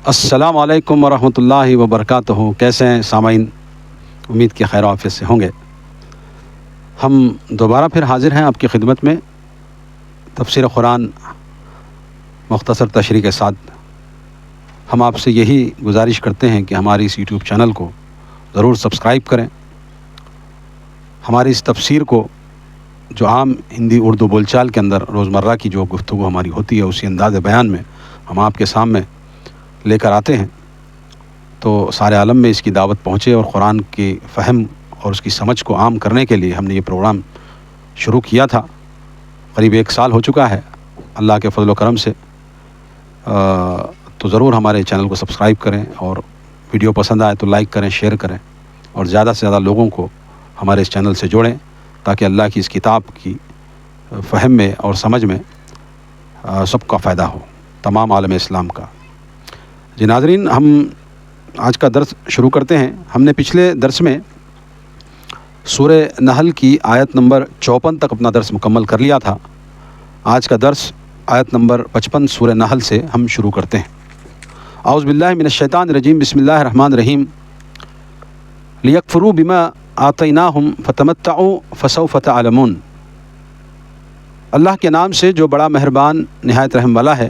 السلام علیکم ورحمۃ اللہ وبرکاتہ۔ کیسے ہیں سامعین؟ امید کی خیر و عافیت سے ہوں گے۔ ہم دوبارہ پھر حاضر ہیں آپ کی خدمت میں تفسیر قرآن مختصر تشریح کے ساتھ۔ ہم آپ سے یہی گزارش کرتے ہیں کہ ہماری اس یوٹیوب چینل کو ضرور سبسکرائب کریں۔ ہماری اس تفسیر کو جو عام ہندی اردو بول چال کے اندر روزمرہ کی جو گفتگو ہماری ہوتی ہے اسی انداز بیان میں ہم آپ کے سامنے لے کر آتے ہیں، تو سارے عالم میں اس کی دعوت پہنچے اور قرآن کی فہم اور اس کی سمجھ کو عام کرنے کے لیے ہم نے یہ پروگرام شروع کیا تھا۔ قریب 1 سال ہو چکا ہے اللہ کے فضل و کرم سے۔ تو ضرور ہمارے چینل کو سبسکرائب کریں، اور ویڈیو پسند آئے تو لائک کریں، شیئر کریں، اور زیادہ سے زیادہ لوگوں کو ہمارے اس چینل سے جوڑیں تاکہ اللہ کی اس کتاب کی فہم میں اور سمجھ میں سب کا فائدہ ہو، تمام عالم اسلام کا۔ جی ناظرین، ہم آج کا درس شروع کرتے ہیں۔ ہم نے پچھلے درس میں سورہ نحل کی آیت نمبر 54 تک اپنا درس مکمل کر لیا تھا۔ آج کا درس آیت نمبر 55 سورہ نحل سے ہم شروع کرتے ہیں۔ اعوذ باللہ من الشیطان الرجیم، بسم اللہ الرحمن الرحیم۔ لیکفروا بما آتیناہم فتمتعوا فسوف تعلمون۔ اللہ کے نام سے جو بڑا مہربان نہایت رحم والا ہے،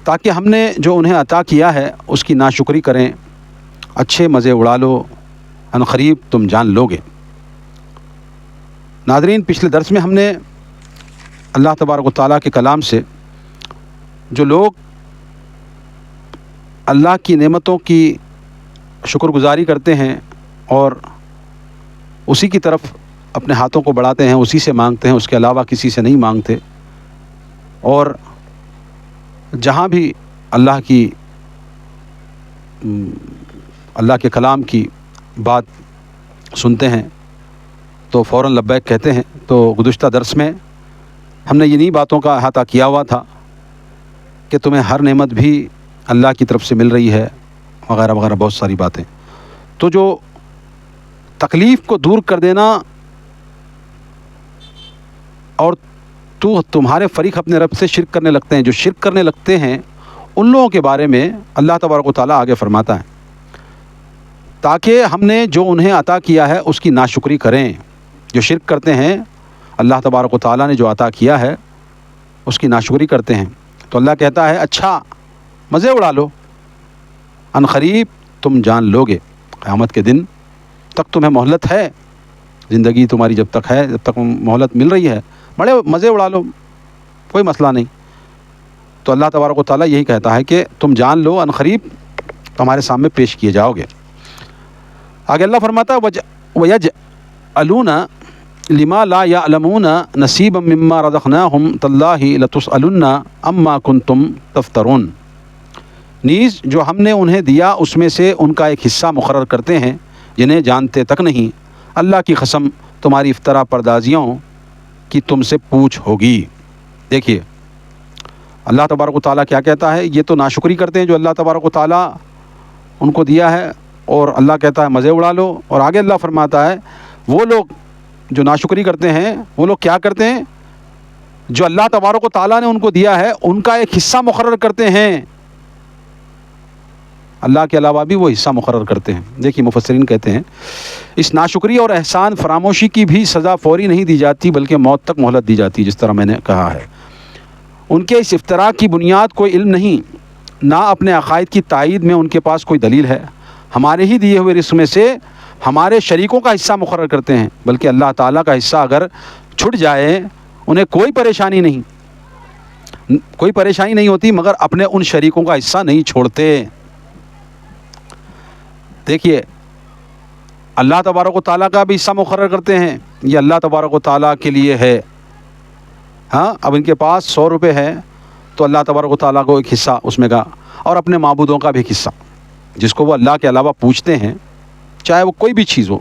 تاکہ ہم نے جو انہیں عطا کیا ہے اس کی ناشکری کریں، اچھے مزے اڑا لو، ان قریب تم جان لوگے۔ ناظرین، پچھلے درس میں ہم نے اللہ تبارک و تعالیٰ کے کلام سے جو لوگ اللہ کی نعمتوں کی شکر گزاری کرتے ہیں اور اسی کی طرف اپنے ہاتھوں کو بڑھاتے ہیں، اسی سے مانگتے ہیں، اس کے علاوہ کسی سے نہیں مانگتے، اور جہاں بھی اللہ کے کلام کی بات سنتے ہیں تو فوراً لبیک کہتے ہیں۔ تو گزشتہ درس میں ہم نے انہی باتوں کا احاطہ کیا ہوا تھا کہ تمہیں ہر نعمت بھی اللہ کی طرف سے مل رہی ہے، وغیرہ وغیرہ بہت ساری باتیں۔ تو جو تکلیف کو دور کر دینا اور تمہارے فریق اپنے رب سے شرک کرنے لگتے ہیں، جو شرک کرنے لگتے ہیں ان لوگوں کے بارے میں اللہ تبارک و تعالیٰ آگے فرماتا ہے، تاکہ ہم نے جو انہیں عطا کیا ہے اس کی ناشکری کریں۔ جو شرک کرتے ہیں، اللہ تبارک و تعالیٰ نے جو عطا کیا ہے اس کی ناشکری کرتے ہیں، تو اللہ کہتا ہے اچھا مزے اڑا لو، ان قریب تم جان لوگے۔ قیامت کے دن تک تمہیں مہلت ہے، زندگی تمہاری جب تک ہے، جب تک مہلت مل رہی ہے، بڑے مزے اڑا لو، کوئی مسئلہ نہیں۔ تو اللہ تبارک و تعالیٰ یہی کہتا ہے کہ تم جان لو، ان قریب تمہارے سامنے پیش کیے جاؤ گے۔ آگے اللہ فرماتا ہے وَيَجْعَلُونَ لِمَا لَا يَعْلَمُونَ نَصِيبًا مِّمَّا رَزَقْنَاهُمْ تَاللَّهِ لَتُسْأَلُنَّ عَمَّا كُنتُمْ تَفْتَرُونَ۔ نیز جو ہم نے انہیں دیا اس میں سے ان کا ایک حصہ مقرر کرتے ہیں جنہیں جانتے تک نہیں، اللہ کی قسم تمہاری افطرا پردازیوں کی تم سے پوچھ ہوگی۔ دیکھیے اللہ تبارک و تعالیٰ کیا کہتا ہے، یہ تو ناشکری کرتے ہیں جو اللہ تبارک و تعالیٰ ان کو دیا ہے، اور اللہ کہتا ہے مزے اڑا لو۔ اور آگے اللہ فرماتا ہے وہ لوگ جو ناشکری کرتے ہیں وہ لوگ کیا کرتے ہیں، جو اللہ تبارک و تعالیٰ نے ان کو دیا ہے ان کا ایک حصہ مقرر کرتے ہیں، اللہ کے علاوہ بھی وہ حصہ مقرر کرتے ہیں۔ دیکھیے مفسرین کہتے ہیں اس ناشکری اور احسان فراموشی کی بھی سزا فوری نہیں دی جاتی بلکہ موت تک مہلت دی جاتی ہے، جس طرح میں نے کہا ہے۔ ان کے اس افتراء کی بنیاد کوئی علم نہیں، نہ اپنے عقائد کی تائید میں ان کے پاس کوئی دلیل ہے۔ ہمارے ہی دیے ہوئے رزق میں سے ہمارے شریکوں کا حصہ مقرر کرتے ہیں، بلکہ اللہ تعالیٰ کا حصہ اگر چھٹ جائے انہیں کوئی پریشانی نہیں ہوتی، مگر اپنے ان شریکوں کا حصہ نہیں چھوڑتے۔ دیکھیے اللہ تبارک و تعالیٰ کا بھی حصہ مقرر کرتے ہیں، یہ اللہ تبارک و تعالیٰ کے لیے ہے۔ ہاں، اب ان کے پاس 100 روپے ہے تو اللہ تبارک و تعالیٰ کو ایک حصہ اس میں کا، اور اپنے معبودوں کا بھی ایک حصہ جس کو وہ اللہ کے علاوہ پوچھتے ہیں، چاہے وہ کوئی بھی چیز ہو،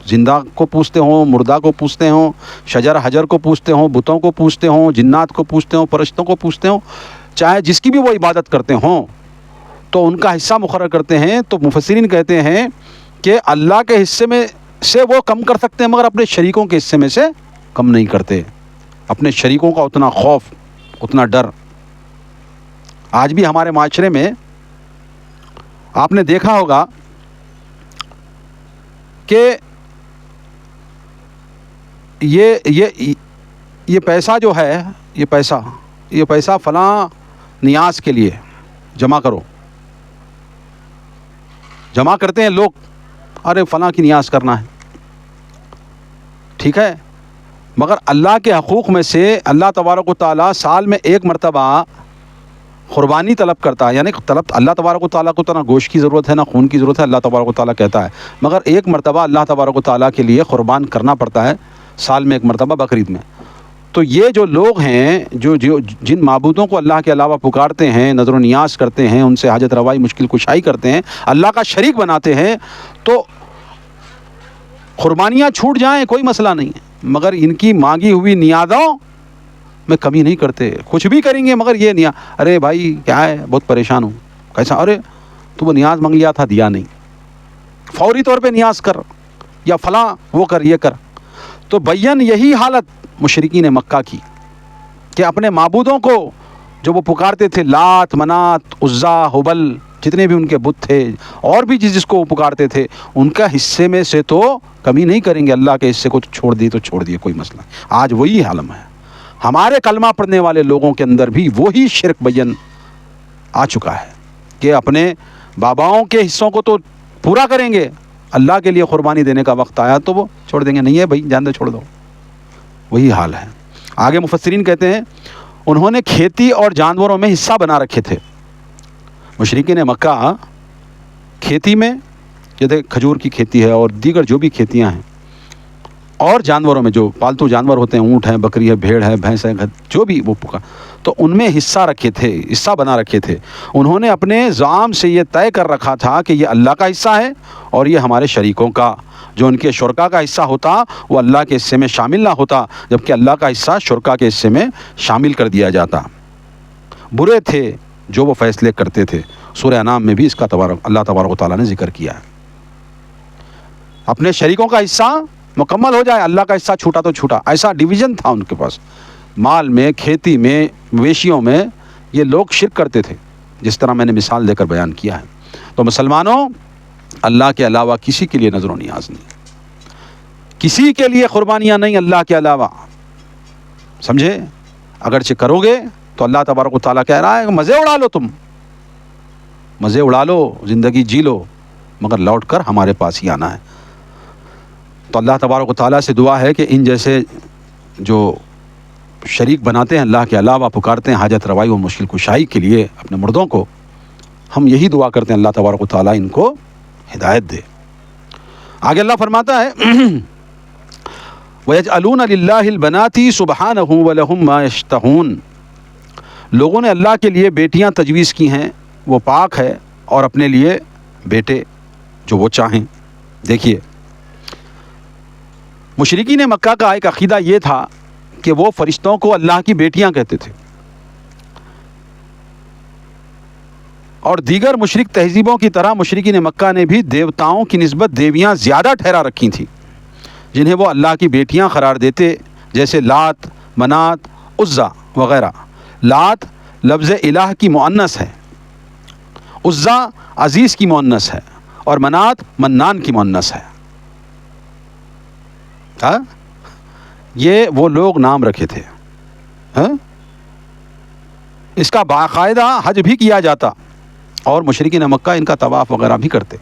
زندہ کو پوچھتے ہوں، مردہ کو پوچھتے ہوں، شجر حجر کو پوچھتے ہوں، بتوں کو پوچھتے ہوں، جنات کو پوچھتے ہوں، فرشتوں کو پوچھتے ہوں، چاہے جس کی بھی وہ عبادت کرتے ہوں، تو ان کا حصہ مقرر کرتے ہیں۔ تو مفسرین کہتے ہیں کہ اللہ کے حصے میں سے وہ کم کر سکتے ہیں مگر اپنے شریکوں کے حصے میں سے کم نہیں کرتے۔ اپنے شریکوں کا اتنا خوف، اتنا ڈر آج بھی ہمارے معاشرے میں آپ نے دیکھا ہوگا کہ یہ پیسہ جو ہے، یہ پیسہ فلاں نیاز کے لیے جمع کرو، جمع کرتے ہیں لوگ، ارے فلاں کی نیاز کرنا ہے، ٹھیک ہے، مگر اللہ کے حقوق میں سے اللہ تبارک و تعالیٰ سال میں ایک مرتبہ قربانی طلب کرتا ہے، یعنی اللہ تبارک و تعالیٰ کو تو نہ گوشت کی ضرورت ہے نہ خون کی ضرورت ہے، اللہ تبارک و تعالیٰ کہتا ہے، مگر ایک مرتبہ اللہ تبارک و تعالیٰ کے لیے قربان کرنا پڑتا ہے سال میں ایک مرتبہ بقرعید میں۔ تو یہ جو لوگ ہیں جو جن معبودوں کو اللہ کے علاوہ پکارتے ہیں، نظر و نیاز کرتے ہیں، ان سے حاجت روائی مشکل کشائی کرتے ہیں، اللہ کا شریک بناتے ہیں، تو قربانیاں چھوٹ جائیں کوئی مسئلہ نہیں ہے، مگر ان کی مانگی ہوئی نیازوں میں کمی نہیں کرتے، کچھ بھی کریں گے مگر یہ نیاز، ارے بھائی کیا ہے بہت پریشان ہوں، کیسا، ارے تو وہ نیاز مانگ لیا تھا دیا نہیں، فوری طور پہ نیاز کر، یا فلاں وہ کر یہ کر۔ تو بین یہی حالت مشرکین مکہ کی کہ اپنے معبودوں کو جو وہ پکارتے تھے، لات، منات، عزا، ہبل، جتنے بھی ان کے بت تھے اور بھی جس کو وہ پکارتے تھے، ان کا حصے میں سے تو کمی نہیں کریں گے، اللہ کے حصے کو چھوڑ دیے کوئی مسئلہ۔ آج وہی عالم ہے، ہمارے کلمہ پڑھنے والے لوگوں کے اندر بھی وہی شرک بین آ چکا ہے کہ اپنے باباؤں کے حصوں کو تو پورا کریں گے، اللہ کے لیے قربانی دینے کا وقت آیا تو وہ چھوڑ دیں گے، نہیں ہے بھائی جان دے چھوڑ دو، وہی حال ہے۔ آگے مفسرین کہتے ہیں انہوں نے کھیتی اور جانوروں میں حصہ بنا رکھے تھے، مشرکین مکہ کھیتی میں، جیسے کھجور کی کھیتی ہے اور دیگر جو بھی کھیتیاں ہیں، اور جانوروں میں جو پالتو جانور ہوتے ہیں، اونٹ ہے، بکری ہے، بھیڑ ہے، بھینس ہے، جو بھی وہ تو ان میں حصہ بنا رکھے تھے۔ انہوں نے اپنے زعام سے یہ طے کر رکھا تھا کہ یہ اللہ کا حصہ ہے اور یہ ہمارے شریکوں کا، جو ان کے شرکا کا حصہ ہوتا وہ اللہ کے حصے میں شامل نہ ہوتا، جبکہ اللہ کا حصہ شرکا کے حصے میں شامل کر دیا جاتا۔ برے تھے جو وہ فیصلے کرتے تھے، سورہ انعام میں بھی اس کا اللہ تبارک و تعالیٰ نے ذکر کیا ہے۔ اپنے شریکوں کا حصہ مکمل ہو جائے، اللہ کا حصہ چھوٹا تو چھوٹا، ایسا ڈویژن تھا ان کے پاس، مال میں، کھیتی میں، مویشیوں میں، یہ لوگ شرک کرتے تھے، جس طرح میں نے مثال دے کر بیان کیا ہے۔ تو مسلمانوں، اللہ کے علاوہ کسی کے لیے نظر و نیاز نہیں، کسی کے لیے قربانیاں نہیں اللہ کے علاوہ، سمجھے؟ اگرچہ کرو گے تو اللہ تبارک و تعالیٰ کہہ رہا ہے کہ مزے اڑا لو، تم مزے اڑا لو، زندگی جی لو، مگر لوٹ کر ہمارے پاس ہی آنا ہے۔ تو اللہ تبارک و تعالیٰ سے دعا ہے کہ ان جیسے جو شریک بناتے ہیں اللہ کے علاوہ، پکارتے ہیں حاجت روائی و مشکل کشائی کے لیے اپنے مردوں کو، ہم یہی دعا کرتے ہیں اللہ تبارک و تعالیٰ ان کو ہدایت دے۔ آگے اللہ فرماتا ہے وَيَجْعَلُونَ لِلَّهِ الْبَنَاتِ سُبْحَانَهُ وَلَهُمْ مَا يَشْتَهُونَ، لوگوں نے اللہ کے لیے بیٹیاں تجویز کی ہیں، وہ پاک ہے، اور اپنے لیے بیٹے جو وہ چاہیں۔ دیکھیے، مشرکین مکہ کا ایک عقیدہ یہ تھا کہ وہ فرشتوں کو اللہ کی بیٹیاں کہتے تھے، اور دیگر مشرک تہذیبوں کی طرح مشرکین مکہ نے بھی دیوتاؤں کی نسبت دیویاں زیادہ ٹھہرا رکھی تھیں، جنہیں وہ اللہ کی بیٹیاں قرار دیتے، جیسے لات، منات، عزا وغیرہ۔ لات لفظ الہ کی مؤنث ہے، عزا عزیز کی مؤنث ہے، اور منات منان کی مؤنث ہے۔ یہ وہ لوگ نام رکھے تھے۔ اس کا باقاعدہ حج بھی کیا جاتا، اور مشرکین مکہ ان کا طواف وغیرہ بھی کرتے،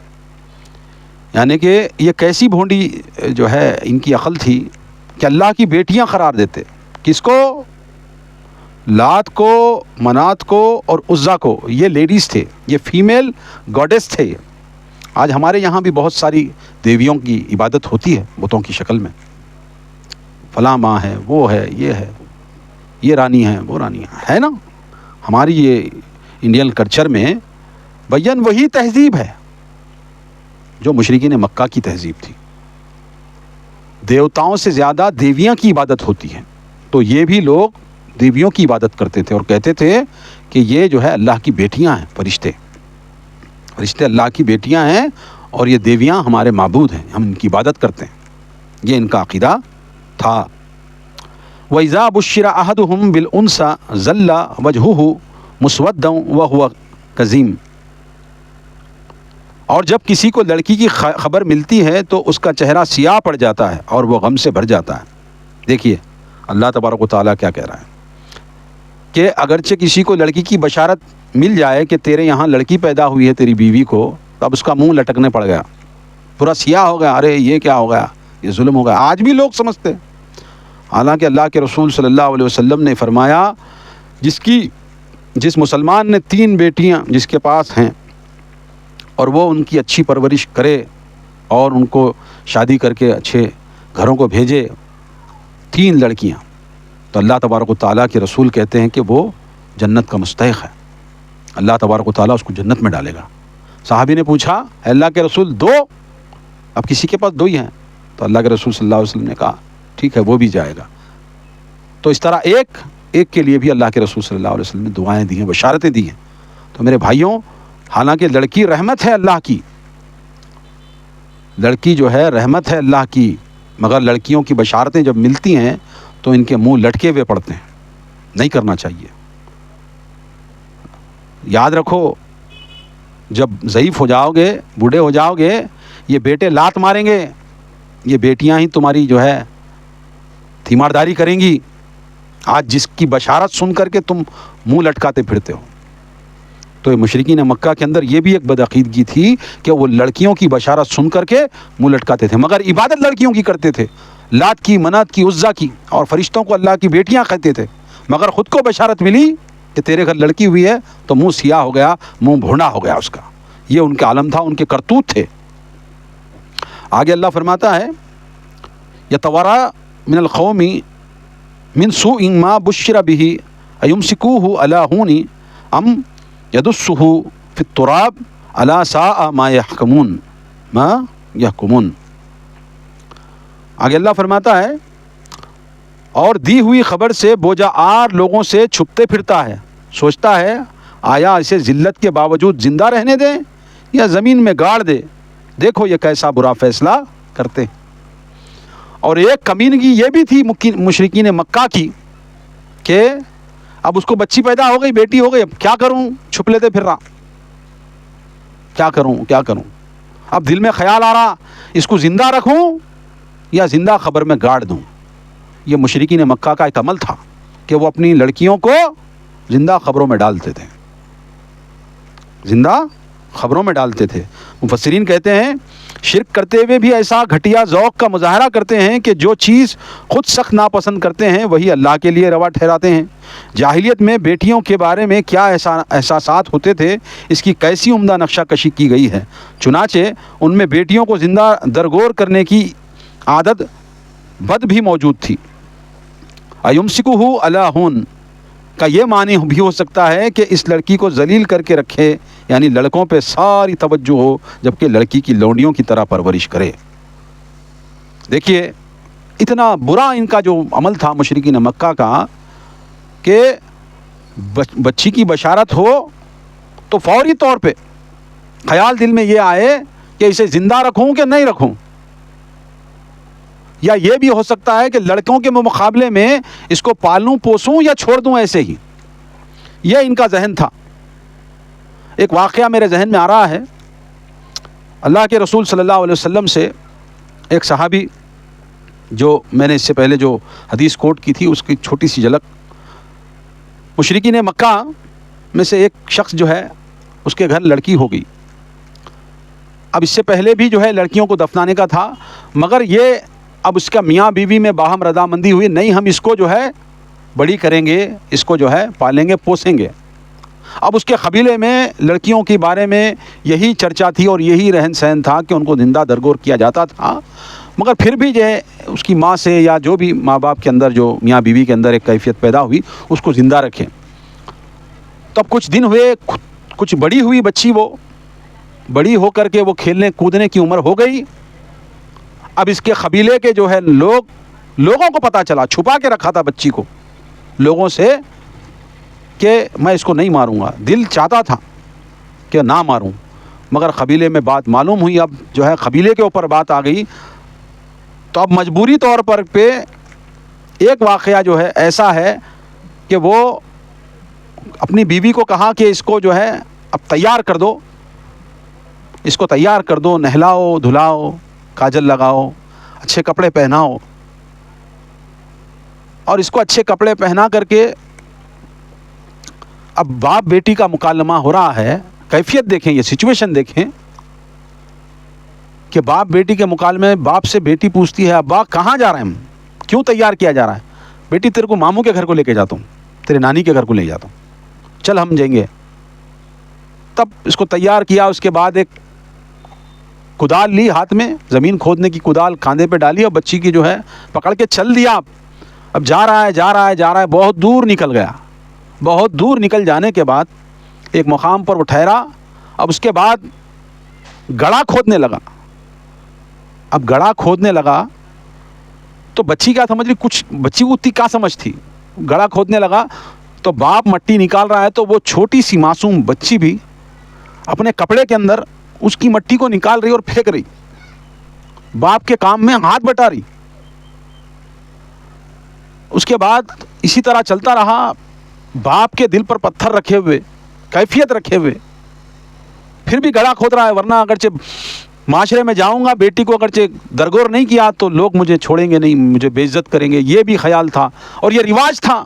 یعنی کہ یہ کیسی بھونڈی جو ہے ان کی عقل تھی کہ اللہ کی بیٹیاں قرار دیتے، کس کو؟ لات کو، منات کو اور عزا کو۔ یہ لیڈیز تھے، یہ فیمیل گاڈیس تھے۔ آج ہمارے یہاں بھی بہت ساری دیویوں کی عبادت ہوتی ہے بتوں کی شکل میں، فلاں ماں ہے، وہ ہے، یہ رانی ہے، وہ رانی ہے نا۔ ہماری یہ انڈین کلچر میں بین وہی تہذیب ہے جو مشرکین مکہ کی تہذیب تھی، دیوتاؤں سے زیادہ دیویاں کی عبادت ہوتی ہے۔ تو یہ بھی لوگ دیویوں کی عبادت کرتے تھے اور کہتے تھے کہ یہ جو ہے اللہ کی بیٹیاں ہیں، فرشتے اللہ کی بیٹیاں ہیں، اور یہ دیویاں ہمارے معبود ہیں، ہم ان کی عبادت کرتے ہیں، یہ ان کا عقیدہ تھا۔ وَإِذَا بُشِّرَ أَحَدُهُمْ بِالْأُنثَىٰ ظَلَّ وَجْهُهُ مسودا وهو کظیم. اور جب کسی کو لڑکی کی خبر ملتی ہے تو اس کا چہرہ سیاہ پڑ جاتا ہے اور وہ غم سے بھر جاتا ہے. دیکھیے اللہ تبارک و تعالیٰ کیا کہہ رہا ہے کہ اگرچہ کسی کو لڑکی کی بشارت مل جائے کہ تیرے یہاں لڑکی پیدا ہوئی ہے تیری بیوی کو، تب اس کا منہ لٹکنے پڑ گیا، پورا سیاہ ہو گیا، ارے یہ کیا ہو گیا، یہ ظلم ہو گیا. آج بھی لوگ سمجھتے ہیں، حالانکہ اللہ کے رسول صلی اللہ علیہ وسلم نے فرمایا جس مسلمان نے 3 بیٹیاں جس کے پاس ہیں اور وہ ان کی اچھی پرورش کرے اور ان کو شادی کر کے اچھے گھروں کو بھیجے، 3 لڑکیاں، تو اللہ تبارک و تعالیٰ کے رسول کہتے ہیں کہ وہ جنت کا مستحق ہے، اللہ تبارک و تعالیٰ اس کو جنت میں ڈالے گا. صحابی نے پوچھا اے اللہ کے رسول 2؟ اب کسی کے پاس 2 ہی ہیں، تو اللہ کے رسول صلی اللہ علیہ وسلم نے کہا ٹھیک ہے وہ بھی جائے گا. تو اس طرح ایک کے لیے بھی اللہ کے رسول صلی اللہ علیہ وسلم نے دعائیں دی ہیں، بشارتیں دی ہیں. تو میرے بھائیوں، حالانکہ لڑکی رحمت ہے اللہ کی، لڑکی جو ہے رحمت ہے اللہ کی، مگر لڑکیوں کی بشارتیں جب ملتی ہیں تو ان کے منہ لٹکے ہوئے پڑتے ہیں. نہیں کرنا چاہیے. یاد رکھو جب ضعیف ہو جاؤ گے، بوڑھے ہو جاؤ گے، یہ بیٹے لات ماریں گے، یہ بیٹیاں ہی تمہاری جو ہے تیمارداری کریں گی. آج جس کی بشارت سن کر کے تم منہ لٹکاتے پھرتے ہو. تو مشرکین مکہ کے اندر یہ بھی ایک بدعقیدگی تھی کہ وہ لڑکیوں کی بشارت سن کر کے منہ لٹکاتے تھے، مگر عبادت لڑکیوں کی کرتے تھے، لات کی، منات کی، عزا کی، اور فرشتوں کو اللہ کی بیٹیاں کہتے تھے. مگر خود کو بشارت ملی کہ تیرے گھر لڑکی ہوئی ہے تو منہ سیاہ ہو گیا، منہ بھونا ہو گیا اس کا. یہ ان کا عالم تھا، ان کے کرتوت تھے. آگے اللہ فرماتا ہے یتوارا من القوم من سوء ما بشر به ایمسکوه علی ہون ام یدسہ فی التراب الا ساء ما یحکمون. آگے اللہ فرماتا ہے اور دی ہوئی خبر سے بوجھا آر لوگوں سے چھپتے پھرتا ہے، سوچتا ہے آیا اسے ذلت کے باوجود زندہ رہنے دیں یا زمین میں گاڑ دے، دیکھو یہ کیسا برا فیصلہ کرتے. اور ایک کمینگی یہ بھی تھی مشرکین مکہ کی کہ اب اس کو بچی پیدا ہو گئی، بیٹی ہو گئی، اب کیا کروں، چھپ لیتے پھر رہا، کیا کروں. اب دل میں خیال آ رہا اس کو زندہ رکھوں یا زندہ قبر میں گاڑ دوں. یہ مشرکین مکہ کا ایک عمل تھا کہ وہ اپنی لڑکیوں کو زندہ قبروں میں ڈالتے تھے، زندہ قبروں میں ڈالتے تھے. مفسرین کہتے ہیں شرک کرتے ہوئے بھی ایسا گھٹیا ذوق کا مظاہرہ کرتے ہیں کہ جو چیز خود سخت ناپسند کرتے ہیں وہی اللہ کے لیے روا ٹھہراتے ہیں. جاہلیت میں بیٹیوں کے بارے میں کیا احساسات ہوتے تھے، اس کی کیسی عمدہ نقشہ کشی کی گئی ہے. چنانچہ ان میں بیٹیوں کو زندہ درگور کرنے کی عادت بد بھی موجود تھی. ایمسکہ علی ہون کا یہ معنی بھی ہو سکتا ہے کہ اس لڑکی کو ذلیل کر کے رکھے، یعنی لڑکوں پہ ساری توجہ ہو جبکہ لڑکی کی لونڈیوں کی طرح پرورش کرے. دیکھیے اتنا برا ان کا جو عمل تھا مشرکین مکہ کا کہ بچی کی بشارت ہو تو فوری طور پہ خیال دل میں یہ آئے کہ اسے زندہ رکھوں کہ نہیں رکھوں. یا یہ بھی ہو سکتا ہے کہ لڑکوں کے مقابلے میں اس کو پالوں پوسوں یا چھوڑ دوں ایسے ہی. یہ ان کا ذہن تھا. ایک واقعہ میرے ذہن میں آ رہا ہے، اللہ کے رسول صلی اللہ علیہ وسلم سے ایک صحابی، جو میں نے اس سے پہلے جو حدیث کوٹ کی تھی اس کی چھوٹی سی جھلک. مشرکین مکہ میں سے ایک شخص جو ہے اس کے گھر لڑکی ہو گئی. اب اس سے پہلے بھی جو ہے لڑکیوں کو دفنانے کا تھا، مگر یہ اب اس کا میاں بیوی میں باہم رضامندی ہوئی، نہیں ہم اس کو جو ہے بڑی کریں گے، اس کو جو ہے پالیں گے، پوسیں گے. اب اس کے قبیلے میں لڑکیوں کے بارے میں یہی چرچا تھی اور یہی رہن سہن تھا کہ ان کو زندہ درگور کیا جاتا تھا. مگر پھر بھی جو ہے اس کی ماں سے یا جو بھی ماں باپ کے اندر جو میاں بیوی کے اندر ایک کیفیت پیدا ہوئی اس کو زندہ رکھیں. تو اب کچھ دن ہوئے، کچھ بڑی ہوئی بچی، وہ بڑی ہو کر کے وہ کھیلنے کودنے کی عمر ہو گئی. اب اس کے قبیلے کے جو ہے لوگوں کو پتہ چلا، چھپا کے رکھا تھا بچی کو لوگوں سے کہ میں اس کو نہیں ماروں گا. دل چاہتا تھا کہ نہ ماروں، مگر قبیلے میں بات معلوم ہوئی. اب جو ہے قبیلے کے اوپر بات آ گئی تو اب مجبوری طور پر ایک واقعہ جو ہے ایسا ہے کہ وہ اپنی بیوی کو کہا کہ اس کو جو ہے اب تیار کر دو، اس کو تیار کر دو، نہلاؤ دھلاؤ، کاجل لگاؤ، اچھے کپڑے پہناؤ، اور اس کو اچھے کپڑے پہنا کر کے اب باپ بیٹی کا مکالمہ ہو رہا ہے. کیفیت دیکھیں، یہ سچویشن دیکھیں کہ باپ بیٹی کے مکالمے میں باپ سے بیٹی پوچھتی ہے ابا کہاں جا رہے ہیں ہم، کیوں تیار کیا جا رہا ہے؟ بیٹی تیرے کو ماموں کے گھر کو لے کے جاتا ہوں، تیرے نانی کے گھر کو لے جاتا ہوں، چل ہم جائیں گے. تب اس کو تیار کیا. اس کے بعد ایک کدال لی ہاتھ میں، زمین کھودنے کی کدال کاندھے پہ ڈالی اور بچی کی جو ہے پکڑ کے چل دیا. اب جا رہا ہے، بہت دور نکل گیا. بہت دور نکل جانے کے بعد ایک مقام پر وہ ٹھہرا. اب اس کے بعد گڑھا کھودنے لگا. اب گڑھا کھودنے لگا تو بچی کیا سمجھ رہی، کچھ بچی اتنی کیا سمجھ تھی. گڑھا کھودنے لگا تو باپ مٹی نکال رہا ہے تو وہ چھوٹی سی معصوم بچی بھی اپنے کپڑے کے اندر اس کی مٹی کو نکال رہی اور پھینک رہی، باپ کے کام میں ہاتھ بٹا رہی. اس کے بعد اسی طرح چلتا رہا. باپ کے دل پر پتھر رکھے ہوئے، کیفیت رکھے ہوئے، پھر بھی گڑھا کھود رہا ہے، ورنہ اگرچہ معاشرے میں جاؤں گا، بیٹی کو اگرچہ درگور نہیں کیا تو لوگ مجھے چھوڑیں گے نہیں، مجھے بے عزت کریں گے. یہ بھی خیال تھا اور یہ رواج تھا،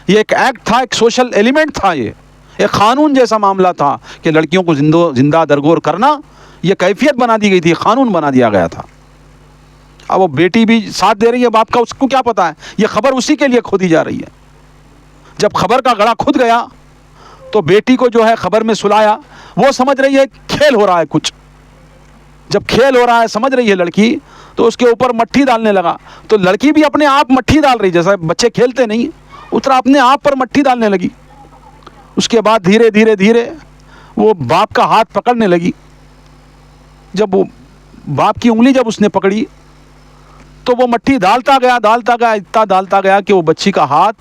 یہ ایک ایکٹ تھا، ایک سوشل ایلیمنٹ تھا، یہ ایک قانون جیسا معاملہ تھا کہ لڑکیوں کو زندہ درگور کرنا یہ کیفیت بنا دی گئی تھی، قانون بنا دیا گیا تھا. اب وہ بیٹی بھی ساتھ دے رہی ہے باپ کا، اس کو کیا پتا ہے یہ خبر اسی کے لیے کھودی جا رہی ہے. جب خبر کا گڑھا کھد گیا تو بیٹی کو جو ہے خبر میں سلایا. وہ سمجھ رہی ہے کھیل ہو رہا ہے کچھ. جب کھیل ہو رہا ہے سمجھ رہی ہے لڑکی، تو اس کے اوپر مٹھی ڈالنے لگا. تو لڑکی بھی اپنے آپ مٹھی ڈال رہی، جیسا بچے کھیلتے نہیں اتنا اپنے آپ پر مٹھی ڈالنے لگی. اس کے بعد دھیرے دھیرے دھیرے وہ باپ کا ہاتھ پکڑنے لگی. جب وہ باپ کی انگلی جب اس نے پکڑی تو وہ مٹھی ڈالتا گیا اتنا ڈالتا گیا کہ وہ بچی کا ہاتھ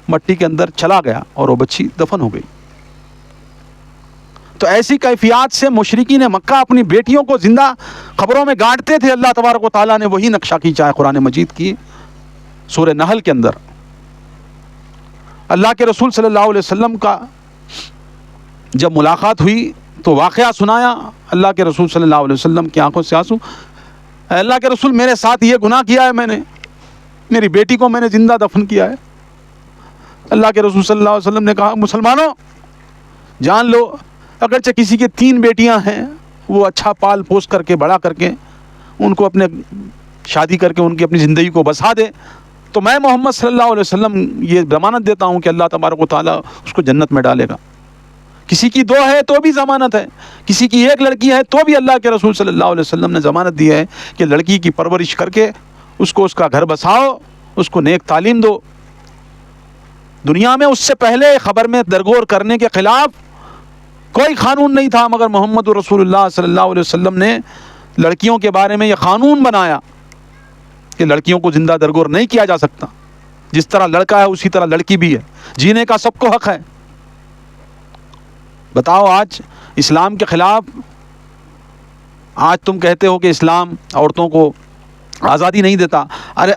مٹی کے اندر چلا گیا اور وہ بچی دفن ہو گئی. تو ایسی کیفیات سے مشرکین مکہ اپنی بیٹیوں کو زندہ قبروں میں گاڑتے تھے. اللہ تبارک و تعالیٰ نے وہی نقشہ کھینچا ہے قرآن مجید کی سورہ نحل کے اندر. اللہ کے رسول صلی اللہ علیہ وسلم کا جب ملاقات ہوئی تو واقعہ سنایا. اللہ کے رسول صلی اللہ علیہ وسلم کی آنکھوں سے آنسو. اللہ کے رسول میرے ساتھ یہ گناہ کیا ہے، میں نے میری بیٹی کو میں نے زندہ دفن کیا ہے. اللہ کے رسول صلی اللہ علیہ وسلم نے کہا مسلمانوں جان لو اگرچہ کسی کے 3 بیٹیاں ہیں وہ اچھا پال پوس کر کے بڑا کر کے ان کو اپنے شادی کر کے ان کی اپنی زندگی کو بسا دے تو میں محمد صلی اللہ علیہ وسلم یہ ضمانت دیتا ہوں کہ اللہ تبارک و تعالیٰ اس کو جنت میں ڈالے گا. کسی کی 2 ہے تو بھی ضمانت ہے، کسی کی 1 لڑکی ہے تو بھی اللہ کے رسول صلی اللہ علیہ وسلم نے ضمانت دی ہے کہ لڑکی کی پرورش کر کے اس کو اس کا گھر بساؤ، اس کو نیک تعلیم دو. دنیا میں اس سے پہلے خبر میں درگور کرنے کے خلاف کوئی قانون نہیں تھا، مگر محمد رسول اللہ صلی اللہ علیہ وسلم نے لڑکیوں کے بارے میں یہ قانون بنایا کہ لڑکیوں کو زندہ درگور نہیں کیا جا سکتا. جس طرح لڑکا ہے اسی طرح لڑکی بھی ہے، جینے کا سب کو حق ہے. بتاؤ آج اسلام کے خلاف، آج تم کہتے ہو کہ اسلام عورتوں کو آزادی نہیں دیتا. ارے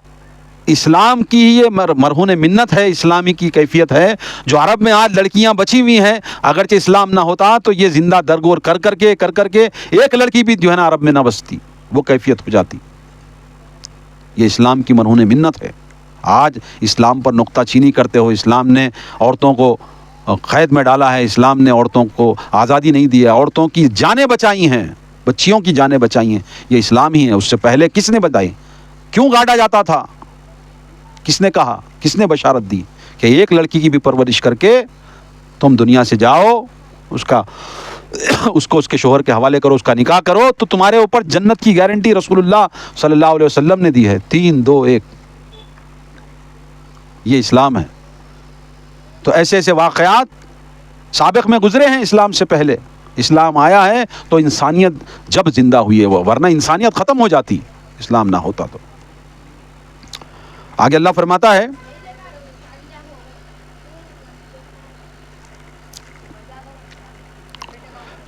اسلام کی یہ مرہون منت ہے، اسلامی کی کیفیت ہے جو عرب میں آج لڑکیاں بچی ہوئی ہیں. اگرچہ اسلام نہ ہوتا تو یہ زندہ درگور کر کر کے ایک لڑکی بھی جو ہے نا عرب میں نہ بستی، وہ کیفیت ہو جاتی. یہ اسلام کی مرہون منت ہے. آج اسلام پر نقطہ چینی کرتے ہو. اسلام نے عورتوں کو قید میں ڈالا ہے، اسلام نے عورتوں کو آزادی نہیں دی ہے، عورتوں کی جانیں بچائی ہیں، بچیوں کی جانیں بچائی ہیں. یہ اسلام ہی ہے. اس سے پہلے کس نے بتائی؟ کیوں گاڑا جاتا تھا؟ کس نے کہا؟ کس نے بشارت دی کہ ایک لڑکی کی بھی پرورش کر کے تم دنیا سے جاؤ، اس کو اس کے شوہر کے حوالے کرو، اس کا نکاح کرو تو تمہارے اوپر جنت کی گارنٹی رسول اللہ صلی اللہ علیہ وسلم نے دی ہے. 3 2 1 یہ اسلام ہے. تو ایسے ایسے واقعات سابق میں گزرے ہیں اسلام سے پہلے. اسلام آیا ہے تو انسانیت جب زندہ ہوئی ہے، ورنہ انسانیت ختم ہو جاتی اسلام نہ ہوتا تو. آگے اللہ فرماتا ہے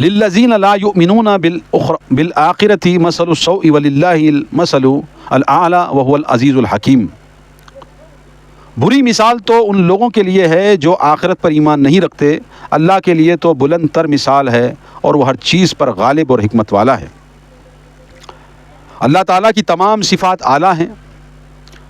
للذین لا یؤمنون بالآخرۃ مثل السوء وللہ المثل الاعلی وهو العزیز الحکیم. بری مثال تو ان لوگوں کے لیے ہے جو آخرت پر ایمان نہیں رکھتے، اللہ کے لیے تو بلند تر مثال ہے اور وہ ہر چیز پر غالب اور حکمت والا ہے۔ اللہ تعالیٰ کی تمام صفات اعلیٰ ہیں،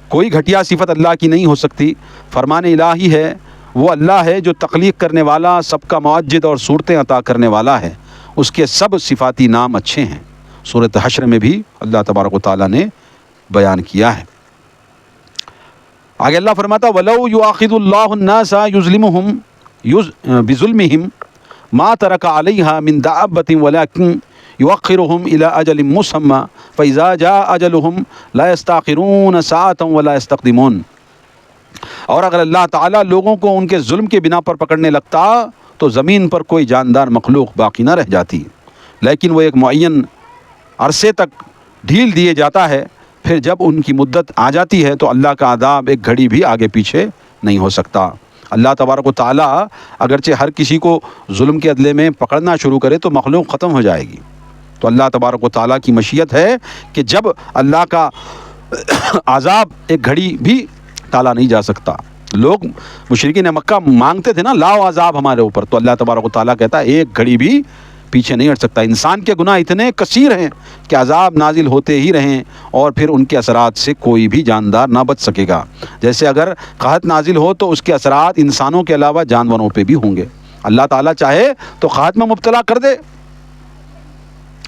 کوئی گھٹیا صفت اللہ کی نہیں ہو سکتی۔ فرمان الہی ہے، وہ اللہ ہے جو تخلیق کرنے والا، سب کا معجد اور صورتیں عطا کرنے والا ہے، اس کے سب صفاتی نام اچھے ہیں۔ سورۃ حشر میں بھی اللہ تبارک و تعالیٰ نے بیان کیا ہے۔ آگے اللہ فرماتا وَلَوْ يُؤَاخِذُ اللَّهُ النَّاسَ يُظْلِمُهُمْ بِظُلْمِهِمْ مَا تَرَكَ عَلَيْهَا مِنْ دَابَّةٍ وَلَكِنْ يُؤَخِّرُهُمْ إِلَىٰ أَجَلٍ مُّسَمًّى فَإِذَا جَاءَ أَجَلُهُمْ لَا يَسْتَأْخِرُونَ سَاعَةً وَلَا يَسْتَقْدِمُونَ۔ اور اگر اللہ تعالیٰ لوگوں کو ان کے ظلم کے بنا پر پکڑنے لگتا تو زمین پر کوئی جاندار مخلوق باقی نہ رہ جاتی، لیکن وہ ایک معین عرصے تک ڈھیل دیے جاتا ہے، پھر جب ان کی مدت آ جاتی ہے تو اللہ کا عذاب ایک گھڑی بھی آگے پیچھے نہیں ہو سکتا۔ اللہ تبارک و تعالیٰ اگرچہ ہر کسی کو ظلم کے عدلے میں پکڑنا شروع کرے تو مخلوق ختم ہو جائے گی، تو اللہ تبارک و تعالیٰ کی مشیت ہے کہ جب اللہ کا عذاب ایک گھڑی بھی ٹالا نہیں جا سکتا۔ لوگ مشرکین مکہ مانگتے تھے نا، لاؤ عذاب ہمارے اوپر، تو اللہ تبارک و تعالیٰ کہتا ہے ایک گھڑی بھی پیچھے نہیں ہٹ سکتا۔ انسان کے گناہ اتنے کثیر ہیں کہ عذاب نازل ہوتے ہی رہیں اور پھر ان کے اثرات سے کوئی بھی جاندار نہ بچ سکے گا۔ جیسے اگر قحط نازل ہو تو اس کے اثرات انسانوں کے علاوہ جانوروں پہ بھی ہوں گے۔ اللہ تعالیٰ چاہے تو قحط میں مبتلا کر دے،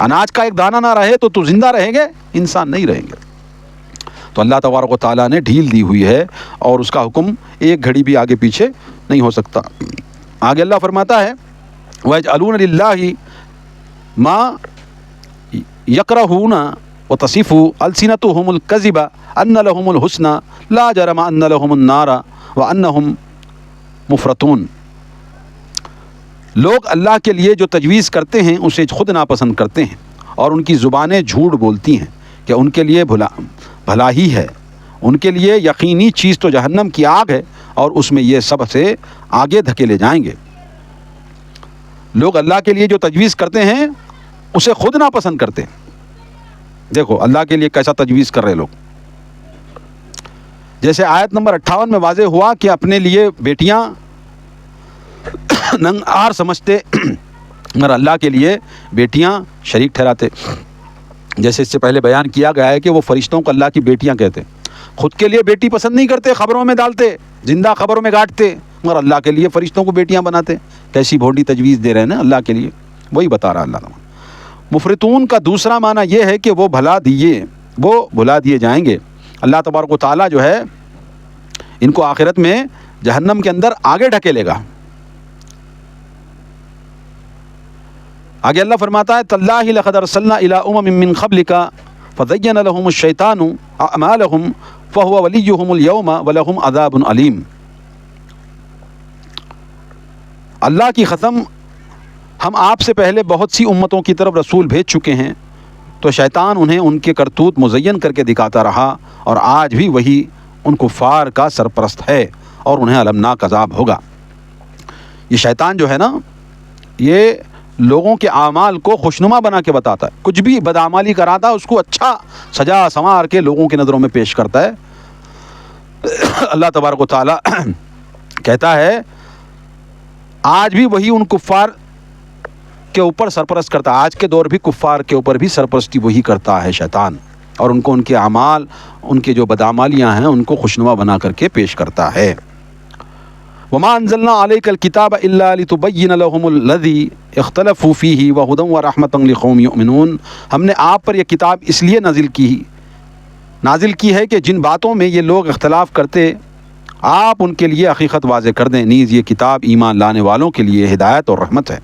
اناج کا ایک دانہ نہ رہے تو زندہ رہیں گے؟ انسان نہیں رہیں گے۔ تو اللہ تبارک و تعالیٰ نے ڈھیل دی ہوئی ہے اور اس کا حکم ایک گھڑی بھی آگے پیچھے نہیں ہو سکتا۔ آگے اللہ فرماتا ہے وَيَجْعَلُونَ لِلَّهِ مَا يَكْرَهُونَ وَتَصِفُ أَلْسِنَتُهُمُ الْكَذِبَ أَنَّ لَهُمُ الْحُسْنَى لَا جَرَمَ أَنَّ لَهُمُ النَّارَ وَأَنَّهُمْ مُفْرَطُونَ۔ لوگ اللہ کے لیے جو تجویز کرتے ہیں اسے خود ناپسند کرتے ہیں، اور ان کی زبانیں جھوٹ بولتی ہیں کہ ان کے لیے بھلا ہی ہے، ان کے لیے یقینی چیز تو جہنم کی آگ ہے اور اس میں یہ سب سے آگے دھکیلے جائیں گے۔ لوگ اللہ کے لیے جو تجویز کرتے ہیں اسے خود ناپسند کرتے ہیں۔ دیکھو اللہ کے لیے کیسا تجویز کر رہے لوگ۔ جیسے آیت نمبر 58 میں واضح ہوا کہ اپنے لیے بیٹیاں ننگ آر سمجھتے مگر اللہ کے لیے بیٹیاں شریک ٹھہراتے۔ جیسے اس سے پہلے بیان کیا گیا ہے کہ وہ فرشتوں کو اللہ کی بیٹیاں کہتے، خود کے لیے بیٹی پسند نہیں کرتے، خبروں میں ڈالتے، زندہ خبروں میں گاٹتے، مگر اللہ کے لیے فرشتوں کو بیٹیاں بناتے۔ کیسی بھونڈی تجویز دے رہے ہیں نا اللہ کے لیے، وہی بتا رہا اللہ تعالیٰ۔ مفرطون کا دوسرا معنی یہ ہے کہ وہ بھلا دیے جائیں گے۔ اللہ تبارک و تعالیٰ جو ہے ان کو آخرت میں جہنم کے اندر آگے ڈھکیلے گا۔ آگے اللہ فرماتا ہے تاللہ لقد ارسلنا الی امم من قبلک فزین لهم الشیطان اعمالهم فهو ولیہم اليوم ولہم عذاب علیم۔ اللہ کی قسم، ہم آپ سے پہلے بہت سی امتوں کی طرف رسول بھیج چکے ہیں، تو شیطان انہیں ان کے کرتوت مزین کر کے دکھاتا رہا، اور آج بھی وہی ان کفار کا سرپرست ہے اور انہیں المناک عذاب ہوگا۔ یہ شیطان جو ہے نا، یہ لوگوں کے اعمال کو خوشنما بنا کے بتاتا ہے، کچھ بھی بدعمالی کراتا ہے اس کو اچھا سجا سنوار کے لوگوں کی نظروں میں پیش کرتا ہے۔ اللہ تبارک و تعالیٰ کہتا ہے آج بھی وہی ان کفار کے اوپر سرپرست کرتا ہے، آج کے دور بھی کفار کے اوپر بھی سرپرستی وہی کرتا ہے شیطان، اور ان کو ان کے اعمال، ان کے جو بدعمالیاں ہیں ان کو خوشنما بنا کر کے پیش کرتا ہے۔ وما انزلنا عليك الكتاب الا لتبين لهم الذي اختلفوا فيه وهدى ورحمة لقوم يؤمنون۔ ہم نے آپ پر یہ کتاب اس لیے نازل کی ہے کہ جن باتوں میں یہ لوگ اختلاف کرتے آپ ان کے لیے حقیقت واضح کر دیں، نیز یہ کتاب ایمان لانے والوں کے لیے ہدایت اور رحمت ہے۔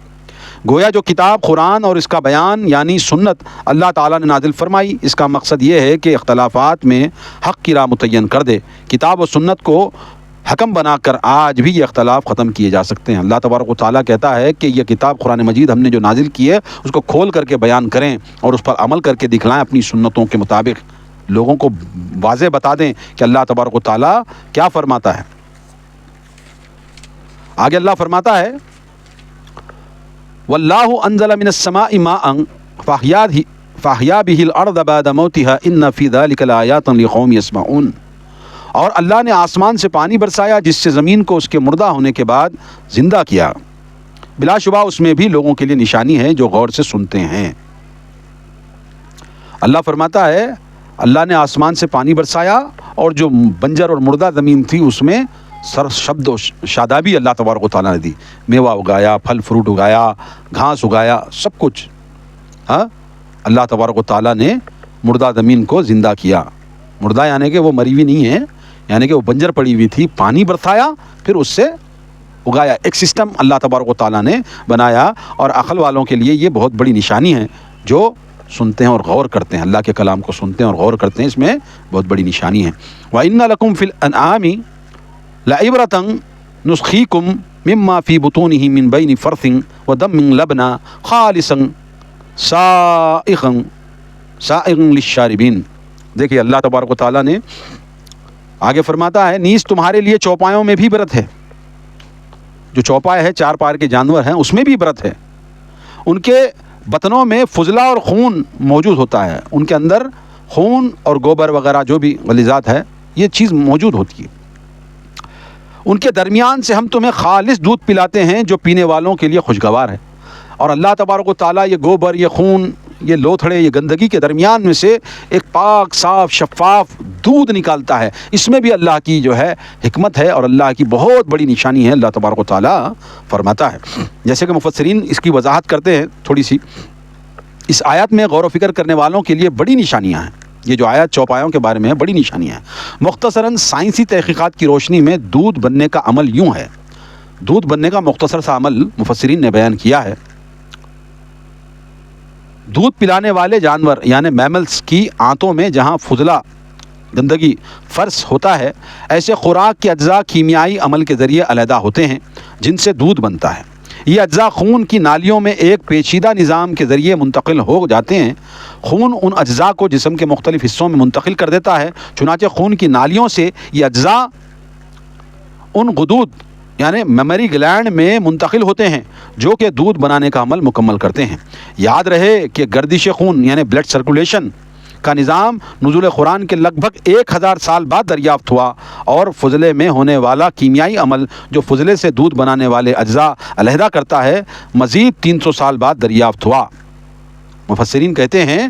گویا جو کتاب قرآن اور اس کا بیان یعنی سنت اللہ تعالیٰ نے نازل فرمائی، اس کا مقصد یہ ہے کہ اختلافات میں حق کی راہ متعین کر دے۔ کتاب و سنت کو حکم بنا کر آج بھی یہ اختلاف ختم کیے جا سکتے ہیں۔ اللہ تبارک و تعالیٰ کہتا ہے کہ یہ کتاب قرآن مجید ہم نے جو نازل کی ہے اس کو کھول کر کے بیان کریں اور اس پر عمل کر کے دکھلائیں اپنی سنتوں کے مطابق، لوگوں کو واضح بتا دیں کہ اللہ تبارک و تعالیٰ کیا فرماتا ہے۔ آگے اللہ فرماتا ہے واللہ انزل من السماء ماء فاحیا به الارض بعد موتها ان فی ذلک لآیات لقوم یسمعون۔ اور اللہ نے آسمان سے پانی برسایا جس سے زمین کو اس کے مردہ ہونے کے بعد زندہ کیا، بلا شبہ اس میں بھی لوگوں کے لیے نشانی ہے جو غور سے سنتے ہیں۔ اللہ فرماتا ہے اللہ نے آسمان سے پانی برسایا اور جو بنجر اور مردہ زمین تھی اس میں سر شبد و شادابی اللہ تبارک و تعالیٰ نے دی، میوہ اگایا، پھل فروٹ اگایا، گھاس اگایا، سب کچھ اللہ تبارک و تعالیٰ نے مردہ زمین کو زندہ کیا۔ مردہ یعنی کہ وہ مری ہوئی نہیں ہے، یعنی کہ وہ بنجر پڑی ہوئی تھی، پانی برسایا پھر اس سے اگایا۔ ایک سسٹم اللہ تبارک و تعالیٰ نے بنایا، اور عقل والوں کے لیے یہ بہت بڑی نشانی ہے جو سنتے ہیں اور غور کرتے ہیں، اللہ کے کلام کو سنتے ہیں اور غور کرتے ہیں، اس میں بہت بڑی نشانی ہے۔ وَإِنَّ لَكُمْ فِي الْأَنْعَامِ لَعِبْرَةً نُسْقِيكُم مِّمَّا فِي بُطُونِهِ مِن بَيْنِ فَرْثٍ وَدَمٍّ لَبَنًا خَالِصًا سائغًا لِلشَّارِبِينَ۔ دیکھیے اللہ تبارک و تعالیٰ نے آگے فرماتا ہے نیز تمہارے لیے چوپایوں میں بھی برت ہے، جو چوپائے ہے چار پار کے جانور ہیں اس میں بھی برت ہے، ان کے بطنوں میں فضلہ اور خون موجود ہوتا ہے، ان کے اندر خون اور گوبر وغیرہ جو بھی غلیظات ہے یہ چیز موجود ہوتی ہے، ان کے درمیان سے ہم تمہیں خالص دودھ پلاتے ہیں جو پینے والوں کے لیے خوشگوار ہے۔ اور اللہ تبارک و تعالیٰ یہ گوبر، یہ خون، یہ لوتھڑے، یہ گندگی کے درمیان میں سے ایک پاک صاف شفاف دودھ نکالتا ہے، اس میں بھی اللہ کی جو ہے حکمت ہے اور اللہ کی بہت بڑی نشانی ہے، اللہ تبارک و تعالیٰ فرماتا ہے۔ جیسے کہ مفسرین اس کی وضاحت کرتے ہیں تھوڑی سی، اس آیت میں غور و فکر کرنے والوں کے لیے بڑی نشانیاں ہیں، یہ جو آیت چوپایوں کے بارے میں ہے بڑی نشانیاں ہیں۔ مختصراً سائنسی تحقیقات کی روشنی میں دودھ بننے کا عمل یوں ہے، دودھ بننے کا مختصر سا عمل مفسرین نے بیان کیا ہے۔ دودھ پلانے والے جانور یعنی میملز کی آنتوں میں جہاں فضلہ گندگی فرس ہوتا ہے، ایسے خوراک کے اجزاء کیمیائی عمل کے ذریعے علیحدہ ہوتے ہیں جن سے دودھ بنتا ہے۔ یہ اجزاء خون کی نالیوں میں ایک پیچیدہ نظام کے ذریعے منتقل ہو جاتے ہیں۔ خون ان اجزاء کو جسم کے مختلف حصوں میں منتقل کر دیتا ہے، چنانچہ خون کی نالیوں سے یہ اجزاء ان غدود یعنی میمری گلینڈ میں منتقل ہوتے ہیں جو کہ دودھ بنانے کا عمل مکمل کرتے ہیں۔ یاد رہے کہ گردش خون یعنی بلڈ سرکولیشن کا نظام نزول قرآن کے لگ بھگ 1000 سال بعد دریافت ہوا، اور فضلے میں ہونے والا کیمیائی عمل جو فضلے سے دودھ بنانے والے اجزاء علیحدہ کرتا ہے مزید 300 سال بعد دریافت ہوا۔ مفسرین کہتے ہیں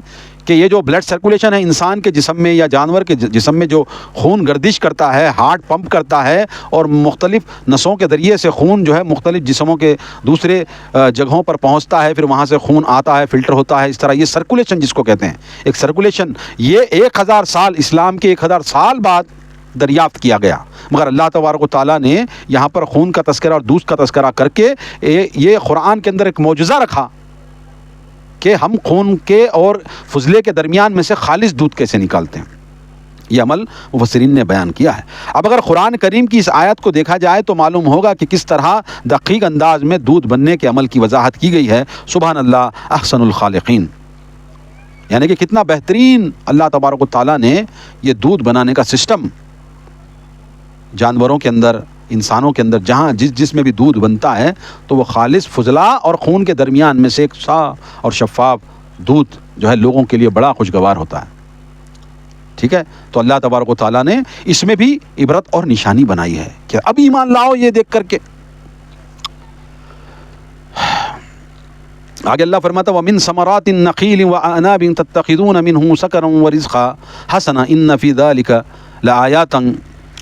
کہ یہ جو بلڈ سرکولیشن ہے انسان کے جسم میں یا جانور کے جسم میں جو خون گردش کرتا ہے، ہارٹ پمپ کرتا ہے اور مختلف نسوں کے ذریعے سے خون جو ہے مختلف جسموں کے دوسرے جگہوں پر پہنچتا ہے، پھر وہاں سے خون آتا ہے، فلٹر ہوتا ہے، اس طرح یہ سرکولیشن جس کو کہتے ہیں ایک سرکولیشن، یہ 1000 سال اسلام کے 1000 سال بعد دریافت کیا گیا۔ مگر اللہ تبارک و تعالیٰ نے یہاں پر خون کا تذکرہ اور دودھ کا تذکرہ کر کے یہ قرآن کے اندر ایک معجزہ رکھا کہ ہم خون کے اور فضلے کے درمیان میں سے خالص دودھ کیسے نکالتے ہیں، یہ عمل مفسرین نے بیان کیا ہے۔ اب اگر قرآن کریم کی اس آیت کو دیکھا جائے تو معلوم ہوگا کہ کس طرح دقیق انداز میں دودھ بننے کے عمل کی وضاحت کی گئی ہے۔ سبحان اللہ احسن الخالقین، یعنی کہ کتنا بہترین اللہ تبارک و تعالیٰ نے یہ دودھ بنانے کا سسٹم جانوروں کے اندر، انسانوں کے اندر، جہاں جس میں بھی دودھ بنتا ہے تو وہ خالص فضلہ اور خون کے درمیان میں سے ایک صاف اور شفاف دودھ جو ہے لوگوں کے لیے بڑا خوشگوار ہوتا ہے۔ ٹھیک ہے، تو اللہ تبارک و تعالیٰ نے اس میں بھی عبرت اور نشانی بنائی ہے کہ اب ایمان لاؤ یہ دیکھ کر کے۔ آگے اللہ فرماتا وَمِن ثمرات النخیل وَأَعْنَابٍ تَتَّخِذُونَ مِنْهُ سَكَرًا وَرِزْقًا حَسَنًا إِنَّ فِي ذَلِكَ لَآيَاتًا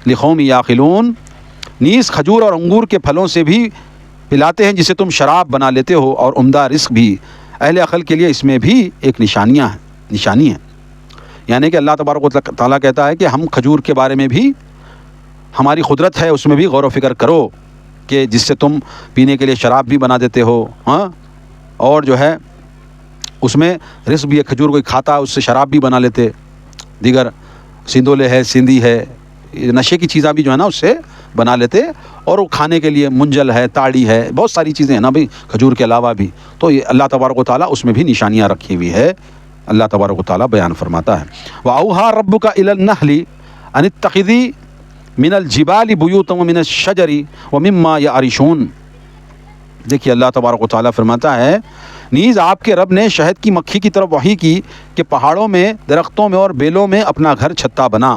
لِقَوْمٍ يَعْقِلُونَ۔ نیز کھجور اور انگور کے پھلوں سے بھی پلاتے ہیں جسے تم شراب بنا لیتے ہو، اور عمدہ رزق بھی اہل عقل کے لیے اس میں بھی ایک نشانی ہے۔ یعنی کہ اللہ تبارک و تعالیٰ کہتا ہے کہ ہم کھجور کے بارے میں بھی ہماری قدرت ہے، اس میں بھی غور و فکر کرو کہ جس سے تم پینے کے لیے شراب بھی بنا دیتے ہو، اور جو ہے اس میں رزق بھی ہے، کھجور کوئی کھاتا ہے اس سے شراب بھی بنا لیتے، دیگر سندولے ہے، سندھی ہے، نشے کی چیزیں بھی جو ہے نا اس سے بنا لیتے، اور وہ کھانے کے لیے منجل ہے، تاڑی ہے، بہت ساری چیزیں ہیں نا بھائی کھجور کے علاوہ بھی، تو یہ اللہ تبارک و تعالیٰ اس میں بھی نشانیاں رکھی ہوئی ہے، اللہ تبارک و تعالیٰ بیان فرماتا ہے۔ وَأَوْحَىٰ رَبُّكَ إِلَى النَّحْلِ أَنِ اتَّخِذِي مِنَ الْجِبَالِ بُيُوتًا وَمِنَ الشَّجَرِ وَمِمَّا يَعْرِشُونَ۔ دیکھیے اللہ تبارک و تعالیٰ فرماتا ہے نیز آپ کے رب نے شہد کی مکھی کی طرف وحی کی کہ پہاڑوں میں، درختوں میں اور بیلوں میں اپنا گھر چھتا بنا،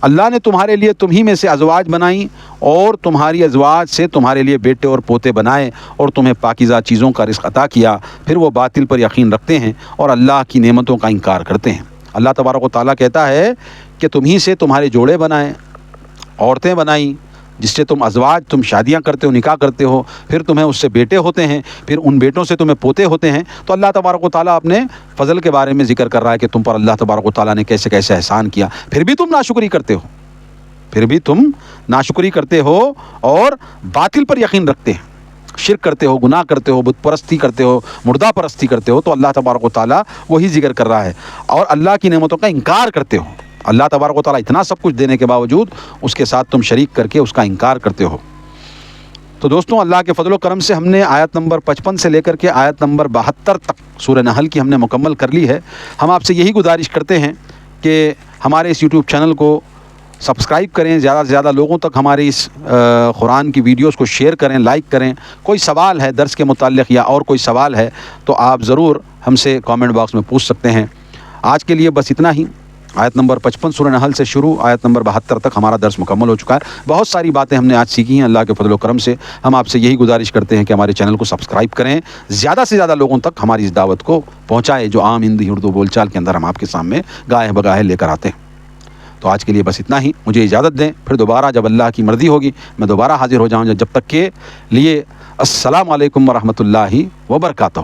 اللہ نے تمہارے لیے تمہیں میں سے ازواج بنائیں اور تمہاری ازواج سے تمہارے لیے بیٹے اور پوتے بنائے اور تمہیں پاکیزہ چیزوں کا رزق عطا کیا، پھر وہ باطل پر یقین رکھتے ہیں اور اللہ کی نعمتوں کا انکار کرتے ہیں۔ اللہ تبارک و تعالیٰ کہتا ہے کہ تمہیں سے تمہارے جوڑے بنائے، عورتیں بنائیں جس سے تم ازواج، تم شادیاں کرتے ہو، نکاح کرتے ہو، پھر تمہیں اس سے بیٹے ہوتے ہیں، پھر ان بیٹوں سے تمہیں پوتے ہوتے ہیں۔ تو اللہ تبارک و تعالیٰ اپنے فضل کے بارے میں ذکر کر رہا ہے کہ تم پر اللہ تبارک و تعالیٰ نے کیسے کیسے احسان کیا، پھر بھی تم ناشکری کرتے ہو، پھر بھی تم ناشکری کرتے ہو اور باطل پر یقین رکھتے ہیں، شرک کرتے ہو، گناہ کرتے ہو، بت پرستی کرتے ہو، مردہ پرستی کرتے ہو۔ تو اللہ تبارک و تعالیٰ وہی ذکر کر رہا ہے، اور اللہ کی نعمتوں کا انکار کرتے ہو۔ اللہ تبارک و تعالیٰ اتنا سب کچھ دینے کے باوجود اس کے ساتھ تم شریک کر کے اس کا انکار کرتے ہو۔ تو دوستوں، اللہ کے فضل و کرم سے ہم نے آیت نمبر 55 سے لے کر کے آیت نمبر 72 تک سورہ نحل کی ہم نے مکمل کر لی ہے۔ ہم آپ سے یہی گزارش کرتے ہیں کہ ہمارے اس یوٹیوب چینل کو سبسکرائب کریں، زیادہ سے زیادہ لوگوں تک ہماری اس قرآن کی ویڈیوز کو شیئر کریں، لائک کریں۔ کوئی سوال ہے درس کے متعلق یا اور کوئی سوال ہے تو آپ ضرور ہم سے کامنٹ باکس میں پوچھ سکتے ہیں۔ آج کے لیے بس اتنا ہی۔ آیت نمبر 55 سورہ نحل سے شروع آیت نمبر 72 تک ہمارا درس مکمل ہو چکا ہے۔ بہت ساری باتیں ہم نے آج سیکھی ہیں اللہ کے فضل و کرم سے۔ ہم آپ سے یہی گزارش کرتے ہیں کہ ہمارے چینل کو سبسکرائب کریں، زیادہ سے زیادہ لوگوں تک ہماری اس دعوت کو پہنچائے جو عام ہندی اردو بول چال کے اندر ہم آپ کے سامنے گاہے بگاہے لے کر آتے ہیں۔ تو آج کے لیے بس اتنا ہی، مجھے اجازت دیں، پھر دوبارہ جب اللہ کی مرضی ہوگی میں دوبارہ حاضر ہو جاؤں گا۔ جب تک کے لیے السلام علیکم ورحمۃ اللہ وبرکاتہ۔